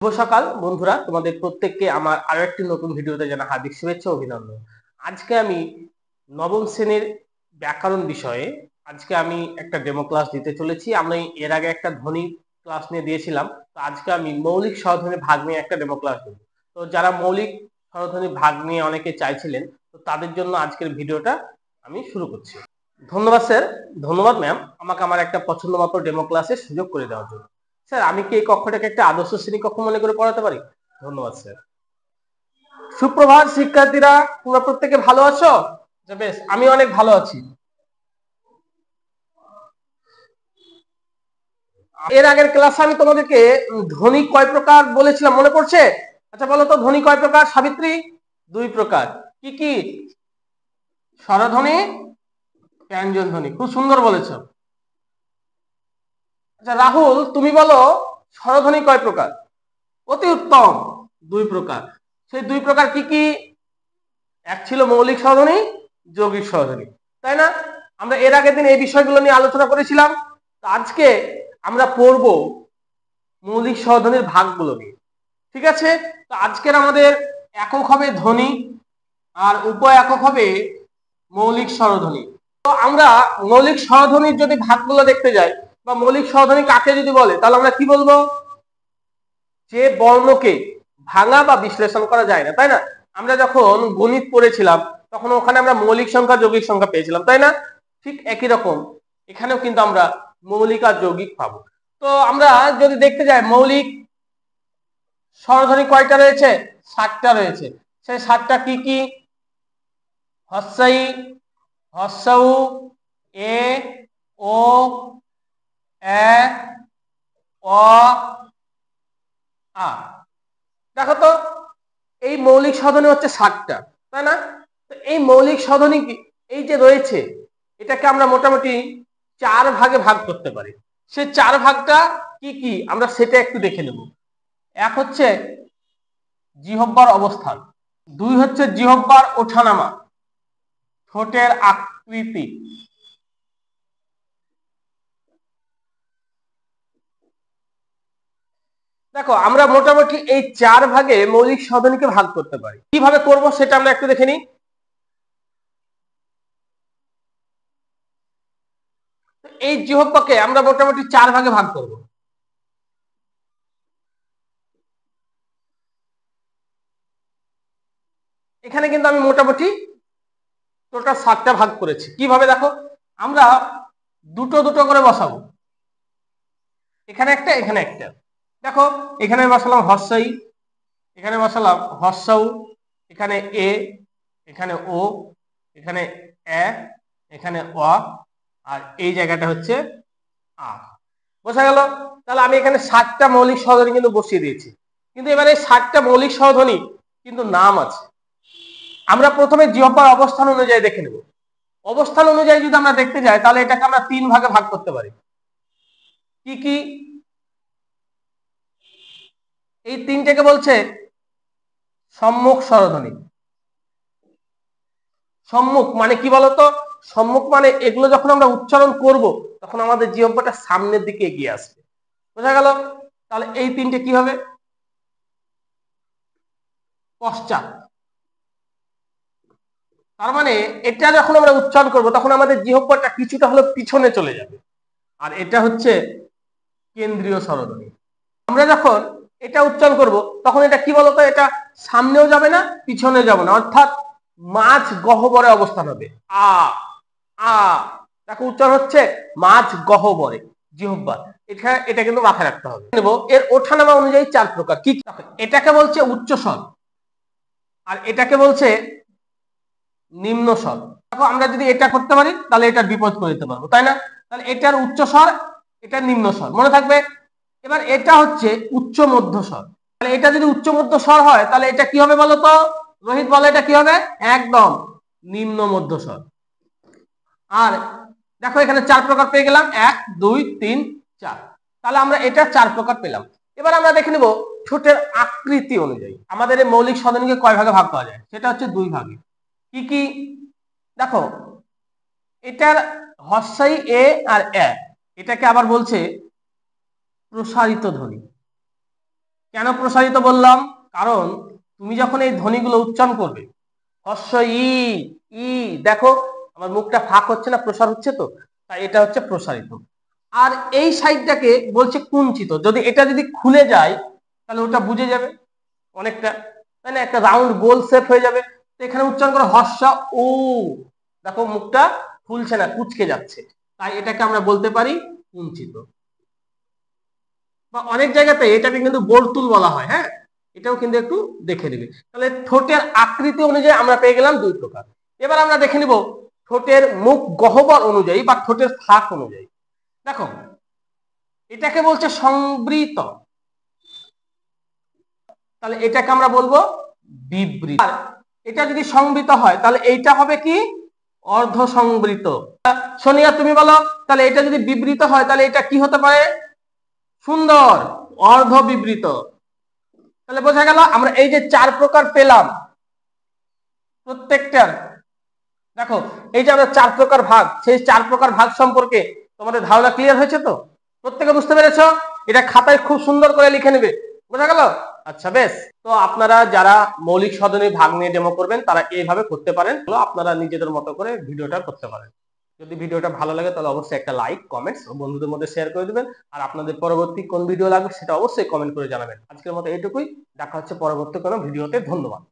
শুভ সকাল বন্ধুরা, তোমাদের প্রত্যেককে আমার আরো একটি নতুন ভিডিওতে জানা হার্দিক শুভেচ্ছা ও অভিনন্দন। আজকে আমি নবম শ্রেণীর ব্যাকরণ বিষয়ে আমি একটা ডেমো ক্লাস দিতে চলেছি। আমি এর আগে একটা ধ্বনি ক্লাস নিয়ে দিয়েছিলাম, তো আজকে আমি মৌলিক স্বরধ্বনি ভাগ নিয়ে একটা ডেমো ক্লাস দেব। তো যারা মৌলিক স্বরধ্বনি ভাগ নিয়ে অনেকে চাইছিলেন, তো তাদের জন্য আজকের ভিডিওটা আমি শুরু করছি। ধন্যবাদ স্যার, ধন্যবাদ ম্যাম, আমাকে আমার একটা পছন্দ মতো ডেমো ক্লাসের সুযোগ করে দেওয়ার জন্য। স্যার, আমি কি এই কক্ষটাকে একটা আদর্শ শ্রেণী কক্ষ মনে করে পড়াতে পারি? ধন্যবাদ স্যার। সুপ্রভাত শিক্ষার্থীরা, তোমরা প্রত্যেকে ভালো আছো? বেশ, আমি অনেক ভালো আছি। এর আগের ক্লাসে আমি তোমাদেরকে ধ্বনি কয় প্রকার বলেছিলাম, মনে পড়ছে? আচ্ছা বলো তো, ধ্বনি কয় প্রকার সাবিত্রী? দুই প্রকার। কি কি? স্বরধ্বনি, ব্যঞ্জন ধ্বনি। খুব সুন্দর বলেছ। আচ্ছা রাহুল, তুমি বলো স্বরধ্বনি কয় প্রকার? অতি উত্তম, দুই প্রকার। সেই দুই প্রকার কি কি? এক ছিল মৌলিক স্বরধ্বনি, যৌগিক স্বরধ্বনি, তাই না? আমরা এর আগের দিন এই বিষয়গুলো নিয়ে আলোচনা করেছিলাম। তো আজকে আমরা পড়ব মৌলিক স্বরধ্বনির ভাগগুলো নিয়ে। ঠিক আছে? তো আজকের আমাদের একক হবে ধ্বনি আর উপ একক হবে মৌলিক স্বরধ্বনি। তো আমরা মৌলিক স্বরধ্বনির যদি ভাগগুলো দেখতে যাই, বা মৌলিক স্বরধ্বনি কাকে যদি বলে, তাহলে আমরা কি বলবো? যে বর্ণকে ভাঙা বা বিশ্লেষণ করা যায় না, তাই না? আমরা যখন গণিত পড়েছিলাম তখন ওখানে আমরা মৌলিক সংখ্যা যৌগিক সংখ্যা পেয়েছিলাম, তাই না? ঠিক একই রকম এখানেও কিন্তু আমরা মৌলিক আর যৌগিক পাবো। তো আমরা যদি দেখতে যাই, মৌলিক স্বরধ্বনি কয়টা রয়েছে? 7টা রয়েছে। সেই 7টা কি কি? হস্যই, হস্যউ, এ, ও, এ, অ, আ। দেখো তো, এই মৌলিক স্বরধ্বনি হচ্ছে 7টা, তাই না? তো এই মৌলিক স্বরধ্বনি এই যে রয়েছে, এটাকে আমরা মোটামুটি 4 ভাগে ভাগ করতে পারি। সে 4 ভাগটা কি কি আমরা সেটা একটু দেখে নেব। এক হচ্ছে জিহ্বার অবস্থান, দুই হচ্ছে জিহ্বার ওঠানামা, ঠোঁটের আকৃতি, দেখো আমরা মোটামুটি এই 4 ভাগে মৌলিক স্বরধ্বনিকে ভাগ করতে পারি। কিভাবে করব সেটা আমরা একটু দেখে নিই। এই জিহ্বাকে আমরা মোটামুটি 4 ভাগে ভাগ করব। এখানে কিন্তু আমি মোটামুটি টোটাল 7টা ভাগ করেছি। কিভাবে দেখো, আমরা দুটো দুটো করে বসাবো, এখানে একটা এখানে একটা। দেখো, এখানে বসালাম হস্যই, এখানে বসালাম হস্যউ, এখানে এ, এখানে ও, এখানে এ, এখানে অ, আর এই জায়গাটা হচ্ছে আ। বোঝা গেল? তাহলে আমি এখানে 7টা মৌলিক স্বরধ্বনি কিন্তু বসিয়ে দিয়েছি। কিন্তু এবারে 7টা মৌলিক স্বরধ্বনি কিন্তু নাম আছে। আমরা প্রথমে জিহ্বার অবস্থান অনুযায়ী দেখে নেব। অবস্থান অনুযায়ী যদি আমরা দেখতে যাই, তাহলে এটাকে আমরা 3 ভাগে ভাগ করতে পারি। কি কি? এই তিনটাকে বলছে সম্মুখ স্বরধ্বনি। সম্মুখ মানে কি বলতো? সম্মুখ মানে এগুলো যখন আমরা উচ্চারণ করব, তখন আমাদের জিহ্বাটা সামনের দিকে এগিয়ে আসবে। বোঝা গেল? তাহলে এই তিনটে কি হবে? পশ্চাৎ। তার মানে এটা যখন আমরা উচ্চারণ করব, তখন আমাদের জিহ্বাটা কিছুটা হলো পিছনে চলে যাবে। আর এটা হচ্ছে কেন্দ্রীয় স্বরধ্বনি। আমরা যখন এটা উচ্চারণ করব, তখন এটা কি বলতো? এটা সামনেও যাবে না, পিছনে যাবে না, অর্থাৎ মাঝ গহ্বরে অবস্থান হবে। আ, আ। দেখো, উচ্চারণ হচ্ছে মাঝ গহ্বরে জিহ্বা। এটা কিন্তু মাথায় রাখতে হবে। নেব এর ওঠানামা অনুযায়ী 4 প্রকার। কি? এটাকে বলছে উচ্চ স্বর, আর এটাকে বলছে নিম্ন স্বর। দেখো, আমরা যদি এটা করতে পারি, তাহলে এটার বিপদ করে দিতে পারবো, তাই না? তাহলে এটার উচ্চ স্বর, এটার নিম্ন স্বর, মনে থাকবে। এবার এটা হচ্ছে উচ্চ মধ্য স্বর। তাহলে এটা যদি উচ্চ মধ্য স্বর হয়, তাহলে এটা কি হবে বলো তো? রোহিত বলো, এটা কি হবে? একদম নিম্ন মধ্য স্বর। আর দেখো, এখানে 4 প্রকার পেয়ে গেলাম, 1 2 3 4। তাহলে আমরা এটা 4 প্রকার পেলাম। এবার আমরা দেখে নিব ঠোঁটের আকৃতি অনুযায়ী আমাদের এই মৌলিক স্বরধ্বনিকে কয় ভাগে ভাগ করা যায়। সেটা হচ্ছে 2 ভাগে। কি কি? দেখো, এটার হস্যই এ আর এ, এটাকে আবার বলছে প্রসারিত ধ্বনি। কেন প্রসারিত বললাম? কারণ তুমি যখন এই ধ্বনিগুলো উচ্চারণ করবে, হস্য ই ই, দেখো আমার মুখটা ফাঁক হচ্ছে না, প্রসার হচ্ছে, তো তাই এটা হচ্ছে প্রসারিত। আর এই সাইডটাকে বলছে কুঞ্চিত। যদি এটা যদি খুলে যায় তাহলে ওটা বুঝে যাবে অনেকটা, তাই না, একটা রাউন্ড গোল শেপ হয়ে যাবে। তো এখানে উচ্চারণ করো হস্য উ, দেখো মুখটা ফুলছে না, কুচকে যাচ্ছে, তাই এটাকে আমরা বলতে পারি কুঞ্চিত। বা অনেক জায়গাতে এটাকে কিন্তু বর্তুল বলা হয়। হ্যাঁ, এটাও কিন্তু একটু দেখে নিবে। তাহলে ঠোঁটের আকৃতি অনুযায়ী আমরা পেয়ে গেলাম দুই প্রকার। এবার আমরা দেখে নিব ঠোঁটের মুখ গহ্বর অনুযায়ী বা ঠোঁটের ফাঁক অনুযায়ী। দেখো এটাকে বলছে সংবৃত, তাহলে এটাকে আমরা বলবো বিবৃত। আর এটা যদি সংবৃত হয় তাহলে এইটা হবে কি? অর্ধ সংবৃত। সোনিয়া তুমি বলো, তাহলে এটা যদি বিবৃত হয় তাহলে এটা কি হতে পারে? সুন্দর, অর্ধ বিবৃত। তাহলে বোঝা গেল আমরা এই যে চার প্রকার পেলাম প্রত্যেকটার। দেখো এই যে আমরা চার প্রকার ভাগ, সেই চার প্রকার ভাগ সম্পর্কে তোমাদের ধারণা ক্লিয়ার হয়েছে তো? প্রত্যেকে বুঝতে পেরেছো? এটা খাতায় খুব সুন্দর করে লিখে নেবে। বোঝা গেল? আচ্ছা বেশ। তো আপনারা যারা মৌলিক সাধনী ভাগ নিয়ে ডেমো করবেন তারা এইভাবে করতে পারেন, আপনারা নিজেদের মতো করে ভিডিওটা করতে পারেন। যদি ভিডিওটা ভালো লাগে তাহলে অবশ্যই একটা লাইক, কমেন্টস বন্ধুদের মধ্যে শেয়ার করে দিবেন। আর আপনাদের পরবর্তী কোন ভিডিও লাগবে সেটা অবশ্যই কমেন্ট করে জানাবেন। আজকের মতো এইটুকুই, দেখা হচ্ছে পরবর্তী কোনো ভিডিওতে। ধন্যবাদ।